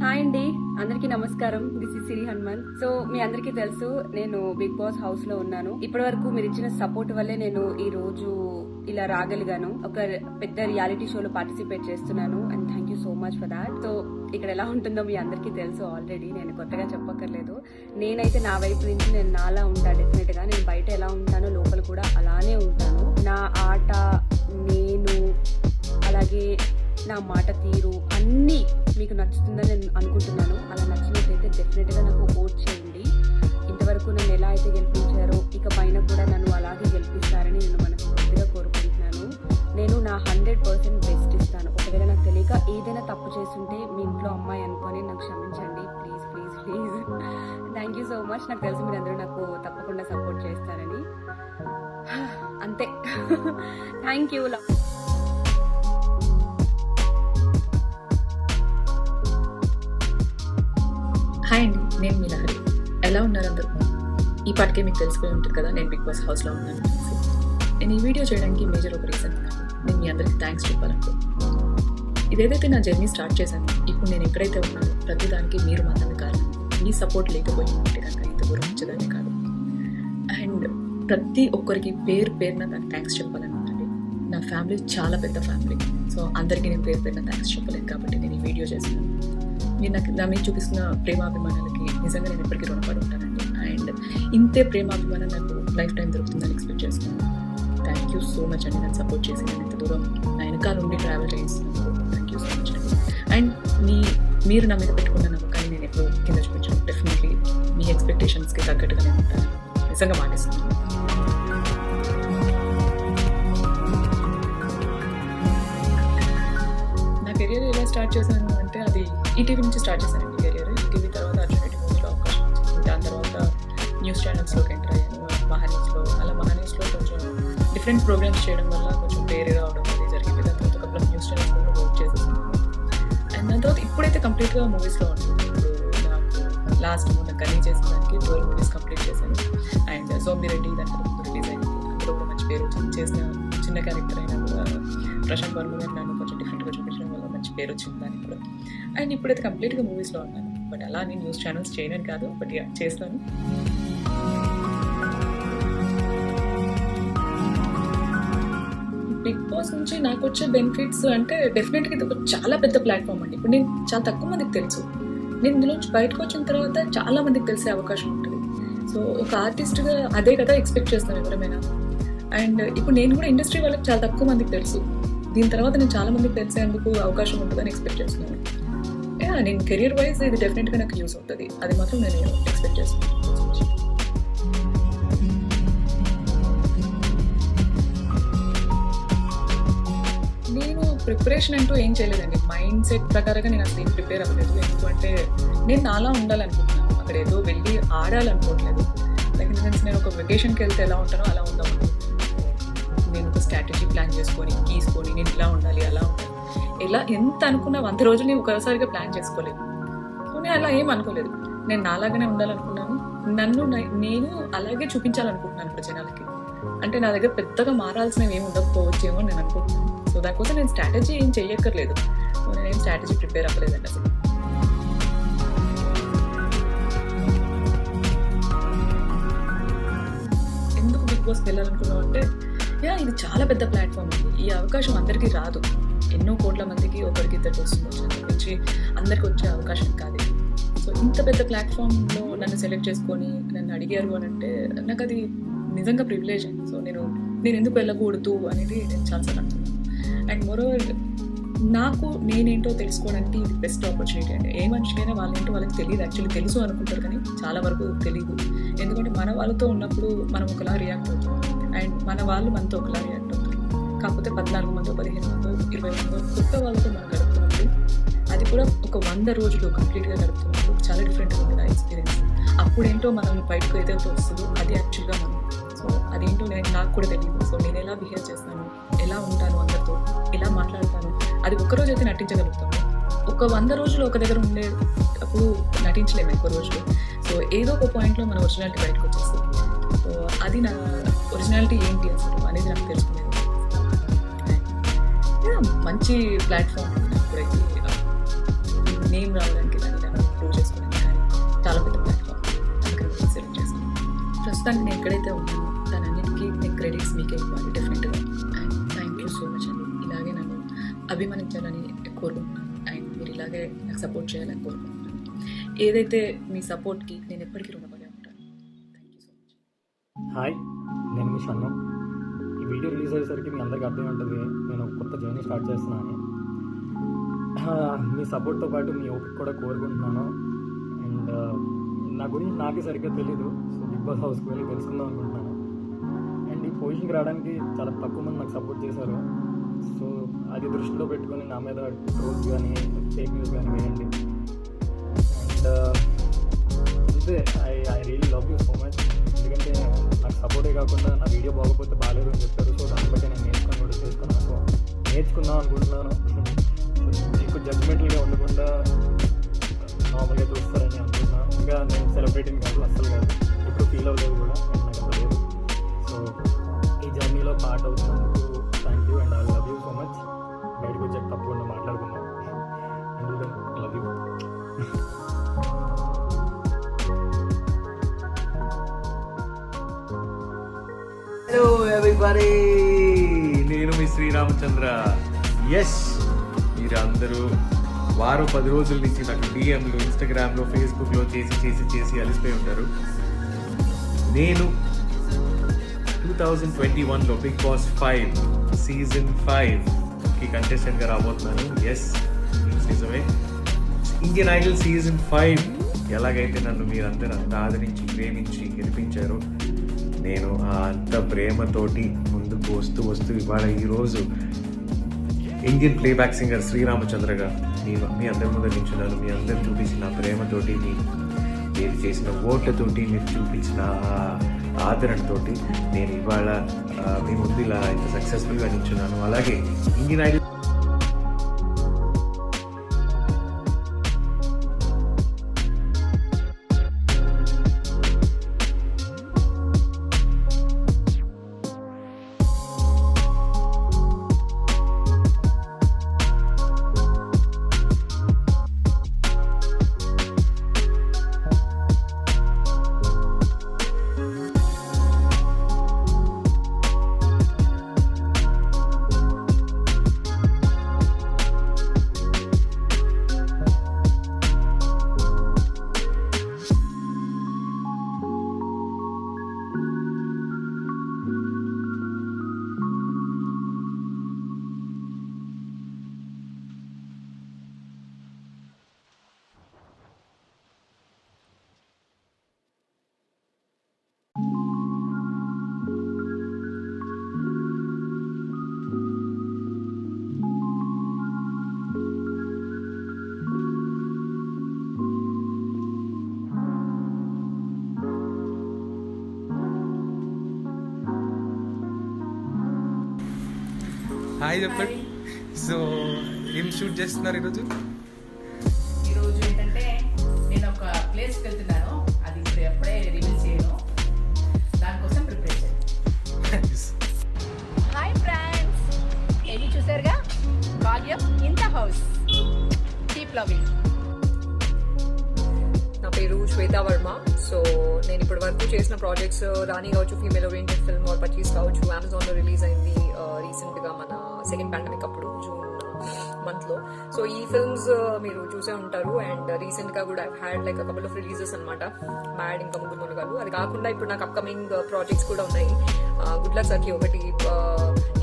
Hi అండి, అందరికీ నమస్కారం. This is Siri Hanumanth. So మీ అందరికీ తెలుసు, నేను బిగ్ బాస్ హౌస్ లో ఉన్నాను. ఇప్పటి వరకు మీరు ఇచ్చిన సపోర్ట్ వల్లే నేను ఈ రోజు ఇలా రాగలిగాను. ఒక పెద్ద రియాలిటీ షోలో పార్టిసిపేట్ చేస్తున్నాను and thank you so much for that. So ఇక్కడ ఎలా ఉంటుందో మీ అందరికీ తెలుసు ఆల్రెడీ, నేను కొత్తగా చెప్పక్కర్లేదు. నేనైతే నా వైపు నుంచి నేను నాలా ఉంటాను డెఫినెట్ గా. నేను బయట ఎలా ఉంటానో లోపల కూడా అలానే ఉంటాను. నా ఆట, నేను, అలాగే నా మాట తీరు అన్నీ మీకు నచ్చుతుందని నేను అనుకుంటున్నాను. అలా నచ్చినట్లయితే డెఫినెట్గా నాకు ఓట్ చేయండి. ఇంతవరకు నన్ను ఎలా అయితే గెలిపించారో ఇక పైన కూడా నన్ను అలాగే గెలిపిస్తారని నేను మనస్ఫూర్తిగా కోరుకుంటున్నాను. నేను నా 100% బెస్ట్ ఇస్తాను. ఒకవేళ నాకు తెలియక ఏదైనా తప్పు చేస్తుంటే మీ ఇంట్లో అమ్మాయి అనుకొని నాకు క్షమించండి please please please. Thank you so much. నాకు తెలిసి మీరు అందరూ నాకు తప్పకుండా సపోర్ట్ చేస్తారని. అంతే. Thank you. హాయ్ అండి, నేను మీ లహరి. ఎలా ఉన్నారు అందరూ? ఈ పాటికే మీకు తెలిసిపోయి ఉంటుంది కదా నేను బిగ్ బాస్ హౌస్లో ఉన్నాను. నేను ఈ వీడియో చేయడానికి మేజర్ ఒక రీజన్ ఉన్నాను. నేను మీ అందరికీ థ్యాంక్స్ చెప్పాలనుకుంటున్నాను. ఇదేదైతే నా జర్నీ స్టార్ట్ చేశాను, ఇప్పుడు నేను ఎక్కడైతే ఉన్నానో ప్రతిదానికి మీరు మాత్రమే కారణం. మీ సపోర్ట్ లేకపోయి ఉంటే కనుక ఇంత దూరం వచ్చేదాన్ని కాదు. అండ్ ప్రతి ఒక్కరికి పేరు పేరున నాకు థ్యాంక్స్ చెప్పాలనుకుంటుంది. నా ఫ్యామిలీ చాలా పెద్ద ఫ్యామిలీ. సో అందరికీ నేను పేరు పేరున థ్యాంక్స్ చెప్పలేను కాబట్టి నేను ఈ వీడియో చేస్తున్నాను. మీరు నాకు నా మీద చూపిస్తున్న ప్రేమాభిమానాలకి నిజంగా నేను ఎప్పటికీ రుణపడి ఉంటానండి. అండ్ ఇంతే ప్రేమాభిమానం నాకు లైఫ్ టైం దొరుకుతుందని ఎక్స్పెక్ట్ చేస్తున్నాను. థ్యాంక్ యూ సో మచ్ అండి. నన్ను సపోర్ట్ చేసి నేను ఇంత దూరం నా వెనకాల నుండి ట్రావెల్ చేస్తున్నాను. థ్యాంక్ యూ సో మచ్ అండి. అండ్ మీరు నా మీద పెట్టుకున్న నమ్మకాన్ని నేను ఎప్పుడు కింద చూపించాను. డెఫినెట్లీ మీ ఎక్స్పెక్టేషన్స్కి తగ్గట్టుగా నేను ఉంటాను. నిజంగా మాటిస్తున్నాను. నా కెరియర్ ఎలా స్టార్ట్ చేశాను అంటే అది ఈటీవీ నుంచి స్టార్ట్ చేశానండి కెరియర్. ఈటీవీ తర్వాత అర్జున్ రెడ్డి మూవీలో అవకాశం వచ్చింది. దాని తర్వాత న్యూస్ ఛానల్స్లోకి ఎంటర్ అయ్యాను. మహాన్యూస్లో కొంచెం డిఫరెంట్ ప్రోగ్రామ్స్ చేయడం వల్ల కొంచెం పేరు రావడం అనేది జరిగింది. దాని తర్వాత కపుల్ ఆఫ్ న్యూస్ ఛానల్స్లో వర్క్ చేసేసాను. అండ్ దాని తర్వాత ఇప్పుడైతే కంప్లీట్గా మూవీస్లో ఉంటుంది. ఇప్పుడు నాకు లాస్ట్ మొన్న కన్నీ చేసిన దానికి 12 మూవీస్ కంప్లీట్ చేశాను. అండ్ సోమిరెడ్డి దానికి రిలీజ్ అయింది. అందులో కూడా మంచి పేరు వచ్చింది. చేసిన చిన్న క్యారెక్టర్ అయినా కూడా ప్రశాంత్ వర్మ గారు నన్ను కొంచెం డిఫరెంట్గా చూపించడం వల్ల మంచి పేరు వచ్చింది దానికి కూడా. అండ్ ఇప్పుడైతే కంప్లీట్గా మూవీస్లో ఉన్నాను. బట్ అలా నేను న్యూస్ ఛానల్స్ చేయనని కాదు, బట్ చేస్తాను. బిగ్ బాస్ నుంచి నాకు వచ్చే బెనిఫిట్స్ అంటే డెఫినెట్గా ఇది ఒక చాలా పెద్ద ప్లాట్ఫామ్ అండి. ఇప్పుడు నేను చాలా తక్కువ మందికి తెలుసు. నేను ఇందులోంచి బయటకు వచ్చిన తర్వాత చాలా మందికి తెలిసే అవకాశం ఉంటుంది. సో ఒక ఆర్టిస్ట్గా అదే కదా ఎక్స్పెక్ట్ చేస్తాను ఎవరైనా. అండ్ ఇప్పుడు నేను కూడా ఇండస్ట్రీ వాళ్ళకి చాలా తక్కువ మందికి తెలుసు. దీని తర్వాత నేను చాలా మందికి తెలిసేందుకు అవకాశం ఉంటుందని ఎక్స్పెక్ట్ చేస్తున్నాను. నేను కెరియర్ వైజ్ ఇది డెఫినెట్గా నాకు యూస్ అవుతుంది. అది మాత్రం నేను ఎక్స్పెక్ట్ చేస్తున్నాను. నేను ప్రిపరేషన్ అంటూ ఏం చేయలేదండి. మైండ్ సెట్ ప్రకారంగా నేను అసలు ఏం ప్రిపేర్ అవ్వలేదు. ఎందుకంటే నేను నాలా ఉండాలనుకుంటున్నాను. అక్కడ ఏదో వెళ్ళి ఆడాలనుకోవట్లేదు. లైక్ ఇన్ ద సెన్స్ నేను ఒక వెకేషన్కి వెళ్తే ఎలా ఉంటానో అలా ఉందాం. నేను ఒక స్ట్రాటజీ ప్లాన్ చేసుకొని గీసుకొని నేను ఇలా ఉండాలి అలా ఉండాలి ఎలా ఎంత అనుకున్నా 100 రోజులు నేను ఒకసారిగా ప్లాన్ చేసుకోలేదు. నేను అలా ఏం అనుకోలేదు. నేను నాలాగానే ఉండాలనుకున్నాను. నన్ను నేను అలాగే చూపించాలనుకుంటున్నాను ఇప్పుడు జనాలకి. అంటే నా దగ్గర పెద్దగా మారాల్సినవి ఏమి ఉండకపోవచ్చేమో నేను అనుకుంటున్నాను. సో దానికోసం నేను స్ట్రాటజీ ఏం చెయ్యక్కర్లేదు. నేనేం స్ట్రాటజీ ప్రిపేర్ అవ్వలేదండి అసలు. ఎందుకు బిగ్ బాస్ వెళ్ళాలనుకున్నావు అంటే ఇది చాలా పెద్ద ప్లాట్ఫామ్ అండి. ఈ అవకాశం అందరికీ రాదు. ఎన్నో కోట్ల మందికి ఒకరికి ఇద్దరికి వస్తుంది. నుంచి అందరికి వచ్చే అవకాశం కాదు. సో ఇంత పెద్ద ప్లాట్ఫామ్లో నన్ను సెలెక్ట్ చేసుకొని నన్ను అడిగారు అని అంటే నాకు అది నిజంగా ప్రివిలేజ్. సో నేను ఎందుకు వెళ్ళకూడదు అనేది నేను చాలాసార్లు అనుకున్నాను. అండ్ మోరోవర్ నాకు నేనేంటో తెలుసుకోవడానికి ఇది బెస్ట్ ఆపర్చునిటీ అండి. ఏ మనిషికైనా వాళ్ళేంటో వాళ్ళకి తెలియదు. యాక్చువల్లీ తెలుసు అనుకుంటారు కానీ చాలా వరకు తెలియదు. ఎందుకంటే మన వాళ్ళతో ఉన్నప్పుడు మనం ఒకలా రియాక్ట్ అవుతాం. అండ్ మన వాళ్ళు మనతో ఒకలా రియాక్ట్ అవుతారు. కాకపోతే 14 మందో 15 మందో 20 మందో కొత్త వాళ్ళతో మనం గడుపుతున్నప్పుడు, అది కూడా ఒక 100 రోజులు కంప్లీట్గా గడుపుతున్నప్పుడు చాలా డిఫరెంట్గా ఉంటుంది ఆ ఎక్స్పీరియన్స్. అప్పుడేంటో మనం బయటకు ఏదైతే వస్తుందో అది యాక్చువల్గా మనం. సో అదేంటో నాకు కూడా తెలియదు. సో నేను ఎలా బిహేవ్ చేస్తాను, ఎలా ఉంటాను అందరితో, ఎలా మాట్లాడతాను, అది ఒక్కరోజు అయితే నటించగలుగుతాము. ఒక 100 రోజులు ఒక దగ్గర ఉండేటప్పుడు నటించలేము ఎక్కువ రోజులు. సో ఏదో ఒక పాయింట్లో మన ఒరిజినాలిటీ బయటకు వచ్చేస్తుంది. సో అది నా ఒరిజినాలిటీ ఏంటి అసలు అనేది నాకు తెలుసుకునేది. మంచి ప్లాట్ఫామ్ ఇప్పుడైతే నేమ్ రావడానికి దాన్ని నేను ప్రూవ్ చేసుకోవడానికి కానీ చాలా పెద్ద ప్లాట్ఫామ్ అందుకని సెలెక్ట్ చేశాను. ప్రస్తుతానికి నేను ఎక్కడైతే ఉన్నానో దానన్నిటికీ నేను క్రెడిట్స్ మీకే ఇవ్వాలి డెఫినెట్గా. And thank you so much అండి. ఇలాగే నన్ను అభిమానించాలని కోరుకుంటున్నాను అండ్ మీరు ఇలాగే నాకు సపోర్ట్ చేయాలని కోరుకుంటున్నాను. ఏదైతే మీ సపోర్ట్కి నేను ఎప్పటికీ రుణపడి ఉంటాను. Thank you so much. Hi, నేను మీ షన్ను. ఈ వీడియో రిలీజ్ అయ్యేసరికి మీ అందరికీ అర్థం ఉంటుంది నేను ఒక కొత్త జర్నీ స్టార్ట్ చేస్తున్నాను. మీ సపోర్ట్తో పాటు మీ ఓపిక కూడా కోరుకుంటున్నాను. అండ్ నా గురించి నాకే సరిగ్గా తెలీదు. సో బిగ్ బాస్ హౌస్కి వెళ్ళి తెలుసుకుందాం అనుకుంటున్నాను. అండ్ ఈ పొజిషన్కి రావడానికి చాలా తక్కువ మంది నాకు సపోర్ట్ చేశారు. సో అది దృష్టిలో పెట్టుకొని నా మీద ట్రోల్స్ కానీ ఫేక్ న్యూస్ కానీ వేయండి. అండ్ అంతే, I really love you so much. ఎందుకంటే నాకు సపోర్టే కాకుండా నా వీడియో బాగోపోతే బాగాలేదు అని చెప్పారు. సో దాన్ని బట్టి నేను నేర్చుకుందాం అనుకుంటున్నాను. మీకు జడ్జ్మెంట్గా ఉండకుండా నార్మల్గా చూస్తారని అనుకుంటున్నాను. ఇంకా నేను సెలబ్రిటీని కాదు, అస్సలు కాదు. ఇప్పుడు ఫీల్ అవ్వలేదు కూడా, నాకు అంత లేదు. సో ఈ జర్నీలో పార్ట్ అవుతున్నందుకు thank you and I love you so much. బయటకు వచ్చాక తప్పకుండా మాట్లాడుకుందాం. And love you. Hello everybody, నేను మీ శ్రీరామచంద్ర. ఎస్, మీరందరూ వారం 10 రోజుల నుంచి నాకు డిఎంలు ఇన్స్టాగ్రామ్లో ఫేస్బుక్లో చేసి అలిసిపోయి ఉంటారు. నేను 2021లో బిగ్ బాస్ 5 సీజన్ 5కి కంటెస్టెంట్గా రాబోతున్నాను. ఎస్, నిజమే. ఇండియన్ ఐడల్ సీజన్ 5 ఎలాగైతే నన్ను మీరందరూ అంత ఆదరించి ప్రేమించి గెలిపించారో, నేను అంత ప్రేమతోటి ముందుకు వస్తూ ఇవాళ ఈరోజు ఇండియన్ ప్లేబ్యాక్ సింగర్ శ్రీరామచంద్రగా నేను మీ అందరి ముందు నిల్చున్నాను. మీ అందరు చూపించిన ప్రేమతోటి, మీరు చేసిన ఓట్లతోటి, మీరు చూపించిన ఆదరణతోటి నేను ఇవాళ మీ ముందు ఇలా ఇంత సక్సెస్ఫుల్గా నిల్చున్నాను. అలాగే ఇండియన్ ఐడల్ హాయ్ చెప్పండి. సో ఏం షూట్ చేస్తున్నారు ఈరోజు? ఈరోజు ఏంటంటే నేను ఒక ప్లేస్కి వెళ్తున్నాను. అది ఇప్పుడు ఎప్పుడే రివీల్ చేయను, దానికోసం ప్రిపరేషన్. హాయ్ ఫ్రెండ్స్, ఏది చూసారుగా, భాగ్యం in the house. Keep loving. నా పేరు శ్వేతా వర్మ. సో నేను ఇప్పటి వరకు చేసిన ప్రాజెక్ట్స్ రాణి కావచ్చు, ఫీమేల్ ఓరియంటెడ్ ఫిల్మ్ ఆర్ 25 కావచ్చు, అమెజాన్లో రిలీజ్ అయింది రీసెంట్గా మన సెకండ్ పాండమిక్ అప్పుడు జూన్ మంత్లో. సో ఈ ఫిల్మ్స్ మీరు చూసే ఉంటారు. అండ్ రీసెంట్గా కూడా I had like couple of releases అనమాట. మ్యాడ్, ఇంకా ముగ్గురు మునగాలు. అది కాకుండా ఇప్పుడు నాకు అప్కమింగ్ ప్రాజెక్ట్స్ కూడా ఉన్నాయి. గుడ్ లక్ సఖి ఒకటి,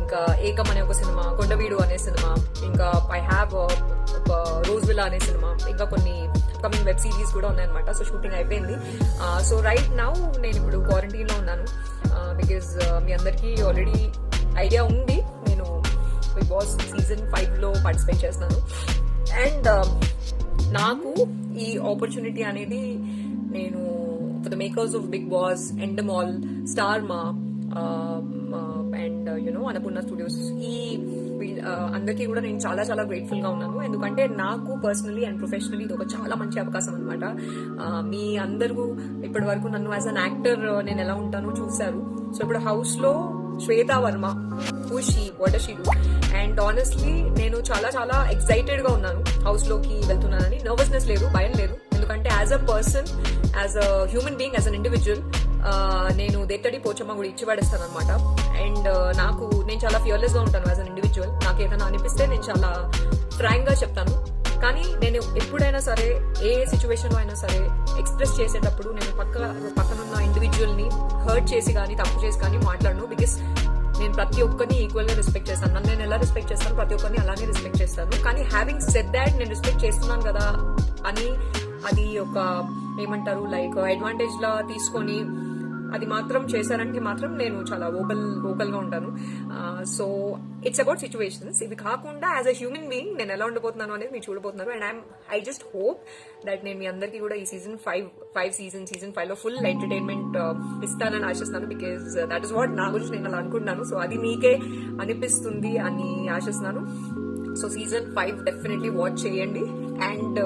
ఇంకా ఏకం అనే ఒక సినిమా, కొండవీడు అనే సినిమా, ఇంకా ఐ హ్యావ్ ఒక రోజ్ విల్లా అనే సినిమా, ఇంకా కొన్ని అప్కమింగ్ వెబ్ సిరీస్ కూడా ఉన్నాయన్నమాట. సో షూటింగ్ అయిపోయింది. సో రైట్ నౌ నేను ఇప్పుడు క్వారంటైన్లో ఉన్నాను. బికాజ్ మీ అందరికీ ఆల్రెడీ ఐడియా ఉంది, నేను బిగ్ బాస్ సీజన్ 5లో పార్టిసిపేట్ చేస్తున్నాను. అండ్ నాకు ఈ ఆపర్చునిటీ అనేది నేను for the makers of Bigg Boss, Endemol, Star Maa and Annapurna studios, ఈ అందరికీ కూడా నేను చాలా చాలా గ్రేట్ఫుల్ గా ఉన్నాను. ఎందుకంటే నాకు పర్సనలీ అండ్ ప్రొఫెషనలీ ఇది ఒక చాలా మంచి అవకాశం అనమాట. మీ అందరూ ఇప్పటి వరకు నన్ను యాజ్ అన్ యాక్టర్ నేను ఎలా ఉంటానో చూశారు. సో ఇప్పుడు హౌస్ లో Shweta Varma, who she, what does she do. And honestly నేను చాలా చాలా ఎక్సైటెడ్ గా ఉన్నాను హౌస్ లోకి వెళ్తున్నానని. నర్వస్నెస్ లేదు, భయం లేదు, ఎందుకంటే as a person, as a human being, as an individual నేను దేత్తడి పోచమ్మ కూడా ఇచ్చి పడేస్తాను అనమాట. అండ్ నేను చాలా ఫియర్లెస్ గా ఉంటాను యాజ్ అన్ ఇండివిజువల్. నాకు ఏదైనా అనిపిస్తే నేను చాలా ఫ్రాంక్ గా చెప్తాను. కానీ నేను ఎప్పుడైనా సరే, ఏ సిచ్యువేషన్ లో అయినా సరే ఎక్స్ప్రెస్ చేసేటప్పుడు నేను పక్కనున్న ఇండివిజువల్ ని హర్ట్ చేసి కానీ తప్పు చేసి కానీ మాట్లాడను. బికాస్ నేను ప్రతి ఒక్కరిని ఈక్వల్ గా రెస్పెక్ట్ చేస్తాను. నన్ను నేను ఎలా రెస్పెక్ట్ చేస్తాను, ప్రతి ఒక్కరిని అలానే రెస్పెక్ట్ చేస్తాను. కానీ హ్యావింగ్ సెడ్ దాట్, నేను రెస్పెక్ట్ చేస్తున్నాను కదా అని అది ఒక ఏమంటారు లైక్ అడ్వాంటేజ్ లా తీసుకొని అది మాత్రం చేశారంటే మాత్రం నేను చాలా వోకల్ గా ఉంటాను. So it's about situations. ఇవి కాకుండా యాజ్ అ హ్యూమన్ బీయింగ్ నేను ఎలా ఉండబోతున్నాను అనేది మీరు చూడబోతున్నారు. And I just hope that నేను మీ అందరికీ కూడా ఈ సీజన్ 5 లో ఫుల్ ఎంటర్టైన్మెంట్ ఇస్తానని ఆశిస్తున్నాను. బికాస్ దట్ ఇస్ వాట్ నా గురించి నేను అలా అనుకుంటున్నాను. సో అది మీకే అనిపిస్తుంది అని ఆశిస్తున్నాను. సో సీజన్ 5 డెఫినెట్లీ వాచ్ చేయండి. And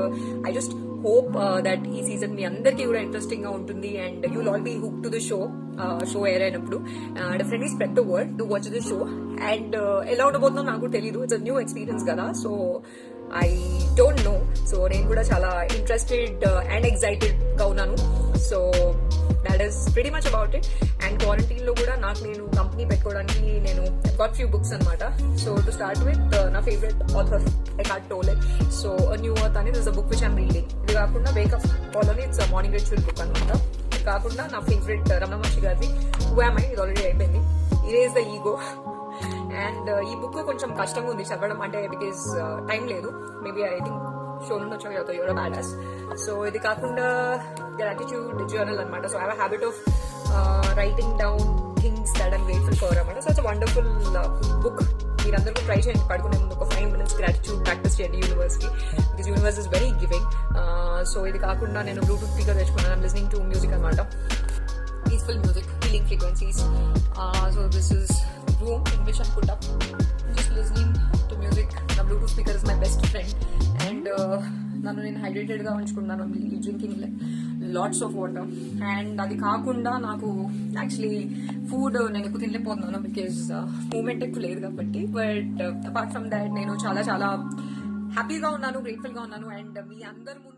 I just hope that ఈ సీజన్ మీ అందరికీ కూడా ఇంట్రెస్టింగ్ గా ఉంటుంది. And you will all be hook to the show air అయినప్పుడు definitely spread the word to watch the show. And ఎలా ఉండబోతుందో నాకు తెలీదు, ఇట్స్ అ న్యూ ఎక్స్పీరియన్స్ కదా. So I don't know. So నేను కూడా చాలా ఇంట్రెస్టెడ్ అండ్ ఎక్సైటెడ్ గా ఉన్నాను. So that is pretty much about it. And quarantine lo kuda నేను కంపెనీ పెట్టుకోవడానికి నేను got few books అనమాట. So to start with, నా favorite author Eckhart Tolle. So A New Earth అనేది is a book which I'm reading. ఇది కాకుండా Wake Up Call అని it's a morning ritual book అనమాట. ఇది కాకుండా నా favorite రమణ మహర్షి గారిది Who Am I, ఇది ఆల్రెడీ అయిపోయింది. Erase the Ego. అండ్ ఈ బుక్ కొంచెం కష్టంగా ఉంది చదవడం, అంటే బికాజ్ టైం లేదు. మేబీ ఐ థింక్ షో నుండి వచ్చాక చదువుతావు, యూర్ బ్యాడస్. సో ఇది కాకుండా గ్రాటిట్యూడ్ జర్నల్ అనమాట. So I have habit of writing down things that I'm grateful for అనమాట. So it's wonderful book. మీరందరూ ట్రై చేయండి, పడుకునే ముందు ఒక 5 minutes గ్రాటిట్యూడ్ ప్రాక్టీస్ చేయండి యూనివర్స్ కి, because universe is very giving. So ఇది కాకుండా నేను బ్లూటూత్ స్పీకర్ తెచ్చుకున్నాను. ఐమ్ లిస్నింగ్ టు మ్యూజిక్ అనమాట, peaceful music, healing frequencies. So this is room in which I'm put up, just listening to music. నా Bluetooth speaker is my best friend. And నన్ను నేను hydrated గా ఉంచుకున్నాను, drinking lots of water. And అది కాకుండా నాకు actually food నేను ఎక్కువ తినలేకపోతున్నాను బికాజ్ మూమెంట్ ఎక్కువ లేదు కాబట్టి. బట్ అపార్ట్ ఫ్రమ్ దాట్ నేను చాలా చాలా హ్యాపీగా ఉన్నాను, గ్రేట్ఫుల్ గా ఉన్నాను. అండ్ మీ అందరి ముందు